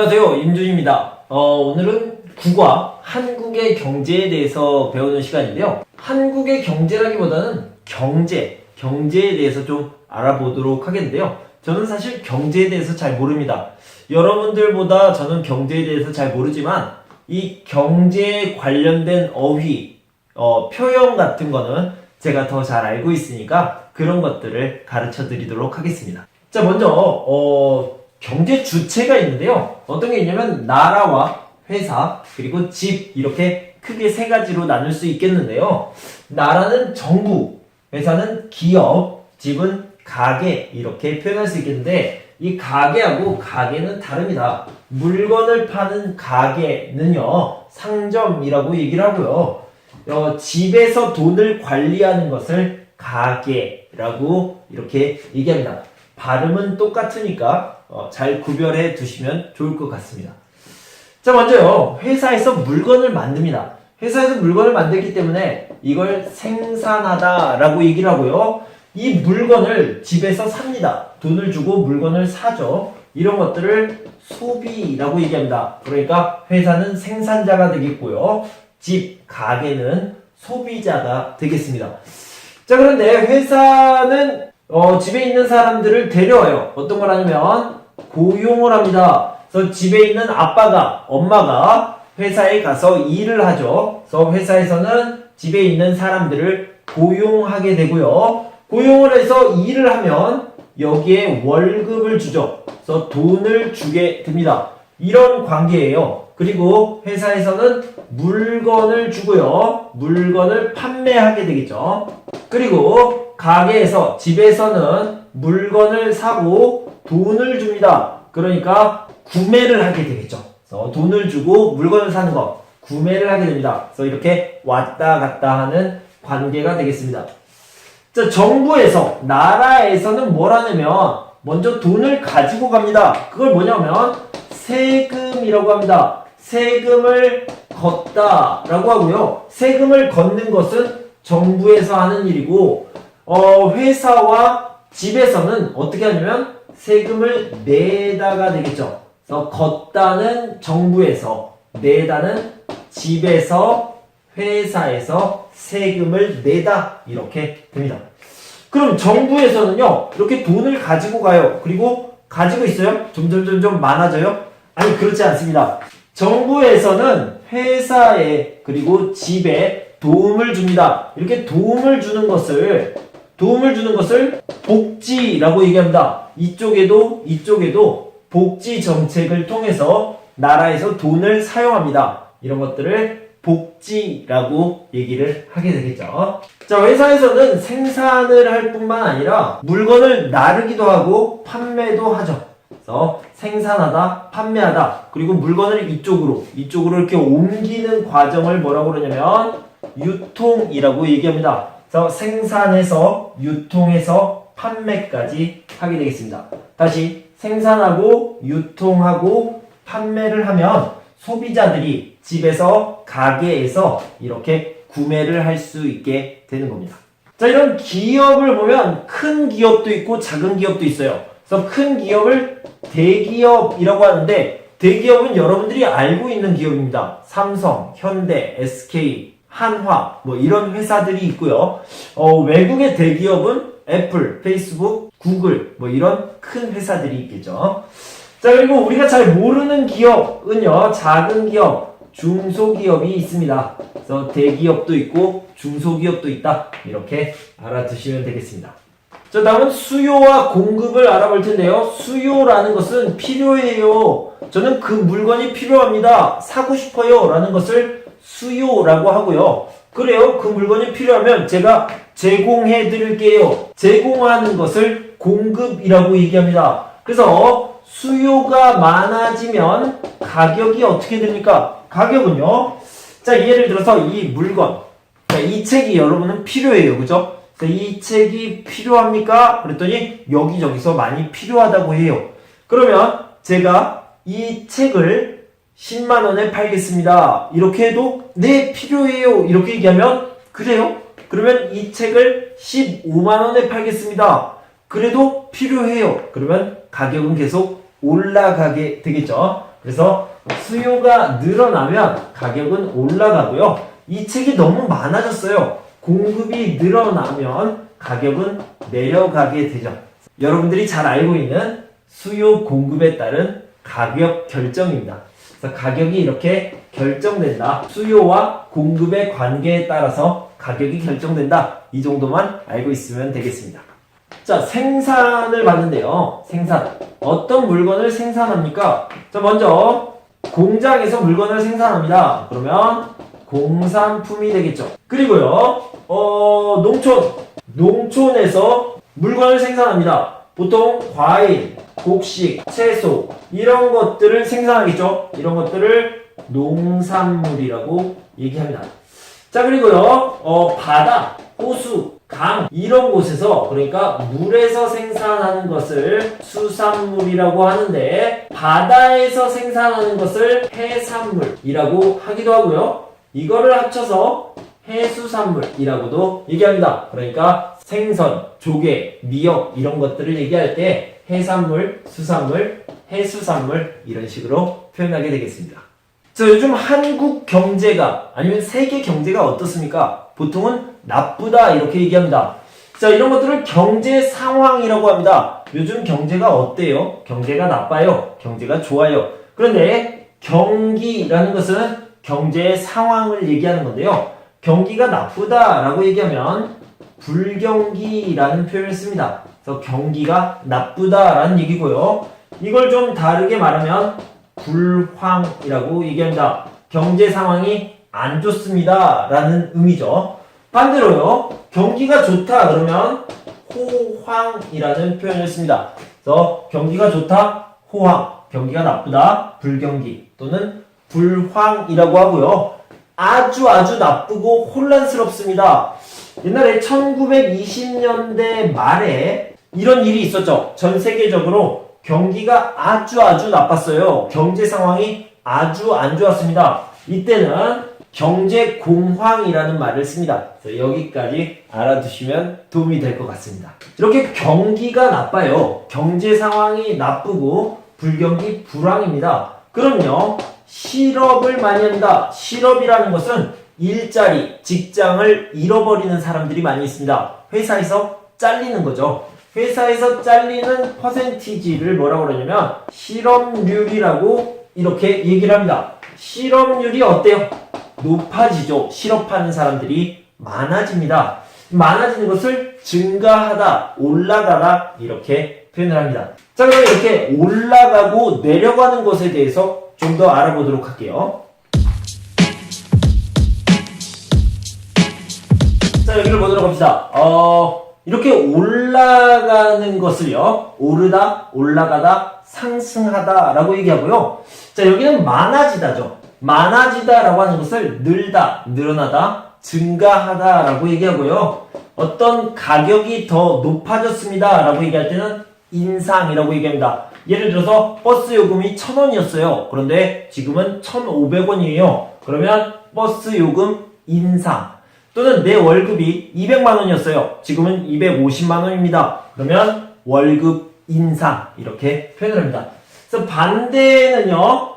안녕하세요. 임준입니다. 오늘은 국어, 한국의 경제에 대해서 배우는 시간인데요. 한국의 경제라기보다는 경제에 대해서 좀 알아보도록 하겠는데요. 저는 사실 경제에 대해서 잘 모릅니다. 여러분들보다 저는 경제에 대해서 잘 모르지만 이 경제에 관련된 어휘, 표현 같은 거는 제가 더 잘 알고 있으니까 그런 것들을 가르쳐 드리도록 하겠습니다. 자, 먼저 경제 주체가 있는데요. 어떤 게 있냐면 나라와 회사 그리고 집 이렇게 크게 세 가지로 나눌 수 있겠는데요. 나라는 정부, 회사는 기업, 집은 가게 이렇게 표현할 수 있겠는데 이 가게하고 가게는 다릅니다. 물건을 파는 가게는요 상점이라고 얘기를 하고요. 집에서 돈을 관리하는 것을 가게라고 이렇게 얘기합니다. 발음은 똑같으니까 잘 구별해 두시면 좋을 것 같습니다. 자, 먼저요. 회사에서 물건을 만듭니다. 회사에서 물건을 만들기 때문에 이걸 생산하다 라고 얘기를 하고요. 이 물건을 집에서 삽니다. 돈을 주고 물건을 사죠. 이런 것들을 소비라고 얘기합니다. 그러니까 회사는 생산자가 되겠고요. 집, 가게는 소비자가 되겠습니다. 자, 그런데 회사는 집에 있는 사람들을 데려와요. 어떤 걸 하냐면 고용을 합니다. 그래서 집에 있는 아빠가, 엄마가 회사에 가서 일을 하죠. 그래서 회사에서는 집에 있는 사람들을 고용하게 되고요. 고용을 해서 일을 하면 여기에 월급을 주죠. 그래서 돈을 주게 됩니다. 이런 관계예요. 그리고 회사에서는 물건을 주고요. 물건을 판매하게 되겠죠. 그리고 가게에서, 집에서는 물건을 사고 돈을 줍니다. 그러니까 구매를 하게 되겠죠. 그래서 돈을 주고 물건을 사는 것, 구매를 하게 됩니다. 그래서 이렇게 왔다 갔다 하는 관계가 되겠습니다. 자, 정부에서, 나라에서는 뭘 하냐면 먼저 돈을 가지고 갑니다. 그걸 뭐냐면 세금이라고 합니다. 세금을 걷다라고 하고요. 세금을 걷는 것은 정부에서 하는 일이고 회사와 집에서는 어떻게 하냐면 세금을 내다가 되겠죠. 그래서 걷다는 정부에서, 내다는 집에서, 회사에서 세금을 내다 이렇게 됩니다. 그럼 정부에서는요 이렇게 돈을 가지고 가요. 그리고 가지고 있어요? 점점 많아져요? 아니, 그렇지 않습니다. 정부에서는 회사에 그리고 집에 도움을 줍니다. 이렇게 도움을 주는 것을 복지라고 얘기합니다. 이쪽에도 복지 정책을 통해서 나라에서 돈을 사용합니다. 이런 것들을 복지라고 얘기를 하게 되겠죠. 자, 회사에서는 생산을 할 뿐만 아니라 물건을 나르기도 하고 판매도 하죠. 그래서 생산하다, 판매하다, 그리고 물건을 이쪽으로 이렇게 옮기는 과정을 뭐라고 그러냐면 유통이라고 얘기합니다. 그래서 생산해서, 유통해서, 판매까지 하게 되겠습니다. 다시 생산하고, 유통하고, 판매를 하면 소비자들이 집에서, 가게에서 이렇게 구매를 할 수 있게 되는 겁니다. 자, 이런 기업을 보면 큰 기업도 있고 작은 기업도 있어요. 그래서 큰 기업을 대기업이라고 하는데 대기업은 여러분들이 알고 있는 기업입니다. 삼성, 현대, SK, 한화 뭐 이런 회사들이 있고요. 외국의 대기업은 애플, 페이스북, 구글 뭐 이런 큰 회사들이 있겠죠. 자, 그리고 우리가 잘 모르는 기업은요, 작은 기업, 중소기업이 있습니다. 그래서 대기업도 있고 중소기업도 있다. 이렇게 알아두시면 되겠습니다. 자, 다음은 수요와 공급을 알아볼 텐데요. 수요라는 것은 필요해요. 저는 그 물건이 필요합니다. 사고 싶어요. 라는 것을 수요라고 하고요. 그래요. 그 물건이 필요하면 제가 제공해 드릴게요. 제공하는 것을 공급이라고 얘기합니다. 그래서 수요가 많아지면 가격이 어떻게 됩니까? 가격은요. 자, 예를 들어서 이 물건. 자, 이 책이 여러분은 필요해요. 그죠? 이 책이 필요합니까? 그랬더니 여기저기서 많이 필요하다고 해요. 그러면 제가 이 책을 10만 원에 팔겠습니다. 이렇게 해도 네, 필요해요. 이렇게 얘기하면 그래요? 그러면 이 책을 15만 원에 팔겠습니다. 그래도 필요해요. 그러면 가격은 계속 올라가게 되겠죠. 그래서 수요가 늘어나면 가격은 올라가고요. 이 책이 너무 많아졌어요. 공급이 늘어나면 가격은 내려가게 되죠. 여러분들이 잘 알고 있는 수요 공급에 따른 가격 결정입니다. 그래서 가격이 이렇게 결정된다. 수요와 공급의 관계에 따라서 가격이 결정된다. 이 정도만 알고 있으면 되겠습니다. 자, 생산을 봤는데요. 생산. 어떤 물건을 생산합니까? 자, 먼저 공장에서 물건을 생산합니다. 그러면 공산품이 되겠죠. 그리고요, 농촌에서 물건을 생산합니다. 보통 과일, 곡식, 채소 이런 것들을 생산하겠죠. 이런 것들을 농산물이라고 얘기합니다. 자, 그리고요, 바다, 호수, 강 이런 곳에서, 그러니까 물에서 생산하는 것을 수산물이라고 하는데, 바다에서 생산하는 것을 해산물이라고 하기도 하고요. 이거를 합쳐서 해수산물이라고도 얘기합니다. 그러니까 생선, 조개, 미역 이런 것들을 얘기할 때 해산물, 수산물, 해수산물 이런 식으로 표현하게 되겠습니다. 자, 요즘 한국 경제가 아니면 세계 경제가 어떻습니까? 보통은 나쁘다 이렇게 얘기합니다. 자, 이런 것들을 경제 상황이라고 합니다. 요즘 경제가 어때요? 경제가 나빠요? 경제가 좋아요? 그런데 경기라는 것은 경제의 상황을 얘기하는 건데요. 경기가 나쁘다라고 얘기하면 불경기라는 표현을 씁니다. 그래서 경기가 나쁘다라는 얘기고요. 이걸 좀 다르게 말하면 불황이라고 얘기합니다. 경제 상황이 안 좋습니다 라는 의미죠. 반대로요, 경기가 좋다 그러면 호황이라는 표현을 씁니다. 그래서 경기가 좋다, 호황, 경기가 나쁘다, 불경기 또는 불황이라고 하고요. 아주 나쁘고 혼란스럽습니다. 옛날에 1920년대 말에 이런 일이 있었죠. 전 세계적으로 경기가 아주 나빴어요. 경제 상황이 아주 안 좋았습니다. 이때는 경제공황이라는 말을 씁니다. 그래서 여기까지 알아두시면 도움이 될 것 같습니다. 이렇게 경기가 나빠요. 경제 상황이 나쁘고 불경기 불황입니다. 그럼요, 실업을 많이 합니다. 실업이라는 것은 일자리, 직장을 잃어버리는 사람들이 많이 있습니다. 회사에서 잘리는 거죠. 회사에서 잘리는 퍼센티지를 뭐라고 그러냐면 실업률이라고 이렇게 얘기를 합니다. 실업률이 어때요? 높아지죠. 실업하는 사람들이 많아집니다. 많아지는 것을 증가하다, 올라가다 이렇게 표현을 합니다. 자, 그럼 이렇게 올라가고 내려가는 것에 대해서 좀 더 알아보도록 할게요. 자, 여기를 보도록 합시다. 이렇게 올라가는 것을요, 오르다, 올라가다, 상승하다 라고 얘기하고요. 자, 여기는 많아지다죠. 많아지다 라고 하는 것을 늘다, 늘어나다, 증가하다 라고 얘기하고요. 어떤 가격이 더 높아졌습니다 라고 얘기할 때는 인상이라고 얘기합니다. 예를 들어서 버스 요금이 1,000원이었어요. 그런데 지금은 1,500원이에요. 그러면 버스 요금 인상. 또는 내 월급이 200만원이었어요. 지금은 250만원입니다. 그러면 월급 인상. 이렇게 표현을 합니다. 그래서 반대는요,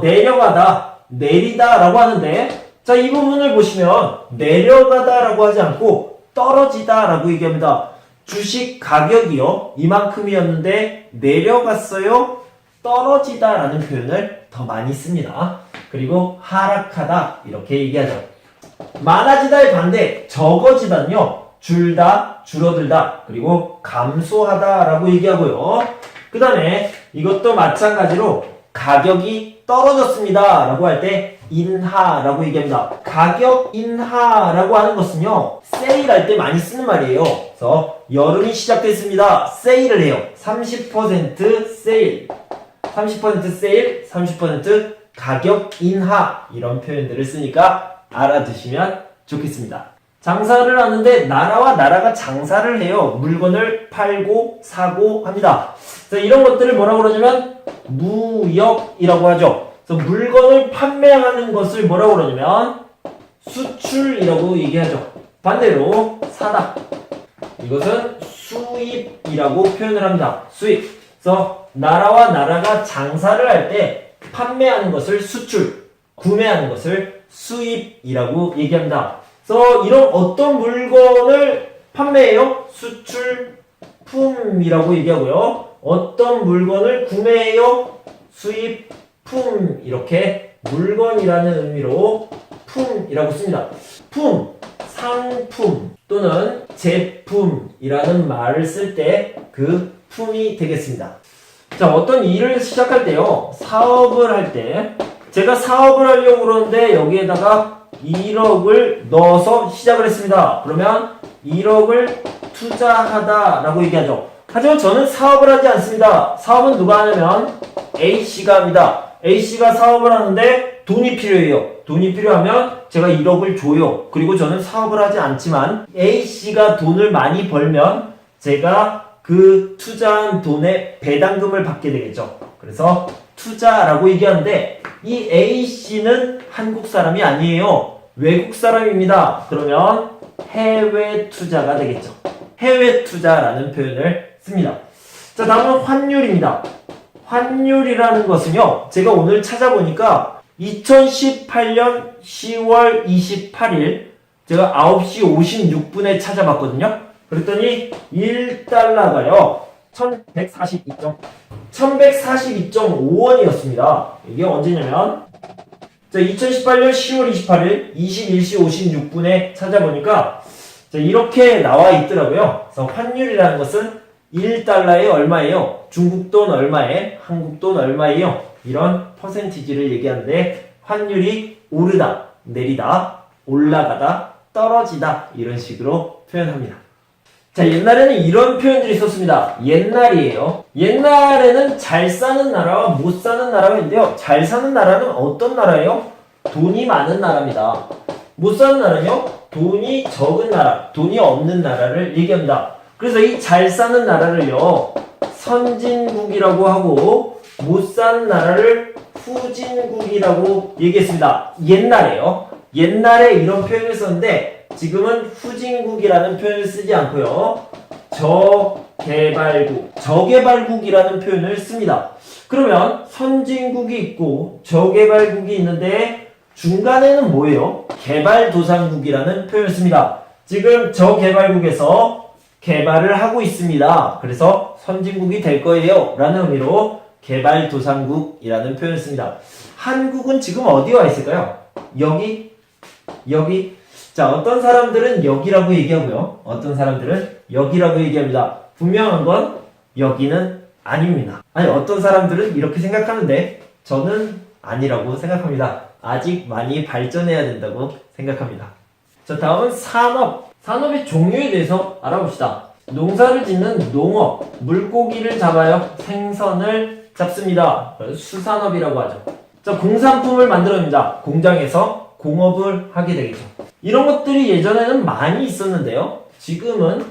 내려가다, 내리다 라고 하는데, 자, 이 부분을 보시면 내려가다 라고 하지 않고 떨어지다 라고 얘기합니다. 주식 가격이요, 이만큼이었는데 내려갔어요, 떨어지다 라는 표현을 더 많이 씁니다. 그리고 하락하다 이렇게 얘기하죠. 많아지다의 반대, 적어지다는요, 줄다, 줄어들다, 그리고 감소하다 라고 얘기하고요. 그 다음에 이것도 마찬가지로 가격이 떨어졌습니다 라고 할 때 인하라고 얘기합니다. 가격 인하라고 하는 것은요, 세일할 때 많이 쓰는 말이에요. 그래서 여름이 시작됐습니다. 세일을 해요. 30% 세일, 30% 세일, 30% 가격 인하 이런 표현들을 쓰니까 알아두시면 좋겠습니다. 장사를 하는데 나라와 나라가 장사를 해요. 물건을 팔고 사고 합니다. 그래서 이런 것들을 뭐라고 그러냐면 무역이라고 하죠. 그래서 물건을 판매하는 것을 뭐라고 그러냐면 수출이라고 얘기하죠. 반대로 사다, 이것은 수입이라고 표현을 합니다. 수입. 그래서 나라와 나라가 장사를 할 때 판매하는 것을 수출, 구매하는 것을 수입이라고 얘기합니다. 그래서 이런 어떤 물건을 판매해요? 수출품이라고 얘기하고요. 어떤 물건을 구매해요? 수입품. 이렇게 물건이라는 의미로 품이라고 씁니다. 품, 상품 또는 제품이라는 말을 쓸 때 그 품이 되겠습니다. 자, 어떤 일을 시작할 때요, 사업을 할 때, 제가 사업을 하려고 그러는데 여기에다가 1억을 넣어서 시작을 했습니다. 그러면 1억을 투자하다 라고 얘기하죠. 하지만 저는 사업을 하지 않습니다. 사업은 누가 하냐면 A씨가 합니다. A씨가 사업을 하는데 돈이 필요해요. 돈이 필요하면 제가 1억을 줘요. 그리고 저는 사업을 하지 않지만 A씨가 돈을 많이 벌면 제가 그 투자한 돈의 배당금을 받게 되겠죠. 그래서 투자라고 얘기하는데 이 A씨는 한국 사람이 아니에요. 외국 사람입니다. 그러면 해외 투자가 되겠죠. 해외 투자라는 표현을 씁니다. 자, 다음은 환율입니다. 환율이라는 것은요, 제가 오늘 찾아보니까 2018년 10월 28일 제가 9시 56분에 찾아봤거든요. 그랬더니 1달러가요 1142.5원이었습니다. 이게 언제냐면 2018년 10월 28일 21시 56분에 찾아보니까 이렇게 나와 있더라고요. 그래서 환율이라는 것은 1달러에 얼마예요? 중국 돈 얼마에? 한국 돈 얼마예요? 이런 퍼센티지를 얘기하는데 환율이 오르다, 내리다, 올라가다, 떨어지다 이런 식으로 표현합니다. 자, 옛날에는 이런 표현들이 있었습니다. 옛날이에요. 옛날에는 잘 사는 나라와 못 사는 나라가 있는데요. 잘 사는 나라는 어떤 나라예요? 돈이 많은 나라입니다. 못 사는 나라는요? 돈이 적은 나라, 돈이 없는 나라를 얘기합니다. 그래서 이 잘 사는 나라를요, 선진국이라고 하고 못 사는 나라를 후진국이라고 얘기했습니다. 옛날에요. 옛날에 이런 표현을 썼는데 지금은 후진국이라는 표현을 쓰지 않고요. 저개발국이라는 표현을 씁니다. 그러면 선진국이 있고 저개발국이 있는데 중간에는 뭐예요? 개발도상국이라는 표현을 씁니다. 지금 저개발국에서 개발을 하고 있습니다. 그래서 선진국이 될 거예요 라는 의미로 개발도상국이라는 표현을 씁니다. 한국은 지금 어디 와 있을까요? 여기. 자, 어떤 사람들은 여기라고 얘기하고요. 어떤 사람들은 여기라고 얘기합니다. 분명한 건 여기는 아닙니다. 아니, 어떤 사람들은 이렇게 생각하는데 저는 아니라고 생각합니다. 아직 많이 발전해야 된다고 생각합니다. 자, 다음은 산업. 산업의 종류에 대해서 알아봅시다. 농사를 짓는 농업, 물고기를 잡아요. 생선을 잡습니다. 수산업이라고 하죠. 자, 공산품을 만들어냅니다. 공장에서 공업을 하게 되겠죠. 이런 것들이 예전에는 많이 있었는데요. 지금은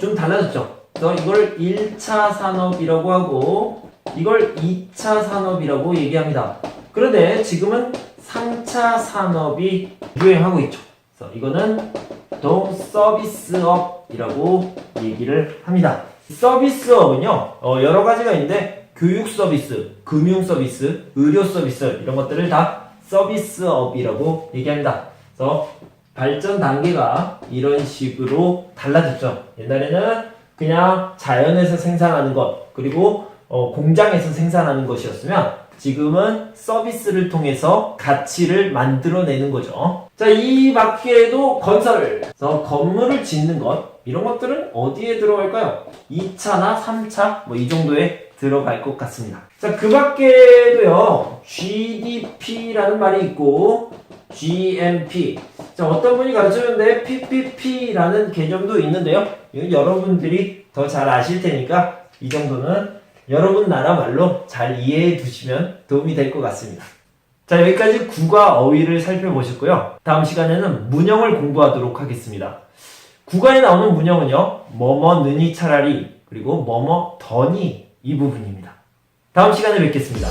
좀 달라졌죠. 그래서 이걸 1차 산업이라고 하고 이걸 2차 산업이라고 얘기합니다. 그런데 지금은 3차 산업이 유행하고 있죠. 그래서 이거는 보통 서비스업이라고 얘기를 합니다. 서비스업은요, 여러 가지가 있는데 교육 서비스, 금융 서비스, 의료 서비스 이런 것들을 다 서비스업이라고 얘기합니다. 그래서 발전 단계가 이런 식으로 달라졌죠. 옛날에는 그냥 자연에서 생산하는 것, 그리고 공장에서 생산하는 것이었으면 지금은 서비스를 통해서 가치를 만들어내는 거죠. 자, 이 밖에도 건설, 그래서 건물을 짓는 것, 이런 것들은 어디에 들어갈까요? 2차나 3차, 이 정도에 들어갈 것 같습니다. 자, 그 밖에도요, GDP라는 말이 있고, GMP. 자, 어떤 분이 가르쳐줬는데, PPP라는 개념도 있는데요. 이건 여러분들이 더 잘 아실 테니까, 이 정도는 여러분 나라 말로 잘 이해해 두시면 도움이 될 것 같습니다. 자, 여기까지 국어 어휘를 살펴보셨고요. 다음 시간에는 문형을 공부하도록 하겠습니다. 국어에 나오는 문형은요, 뭐뭐느니 차라리, 그리고 뭐뭐 더니 이 부분입니다. 다음 시간에 뵙겠습니다.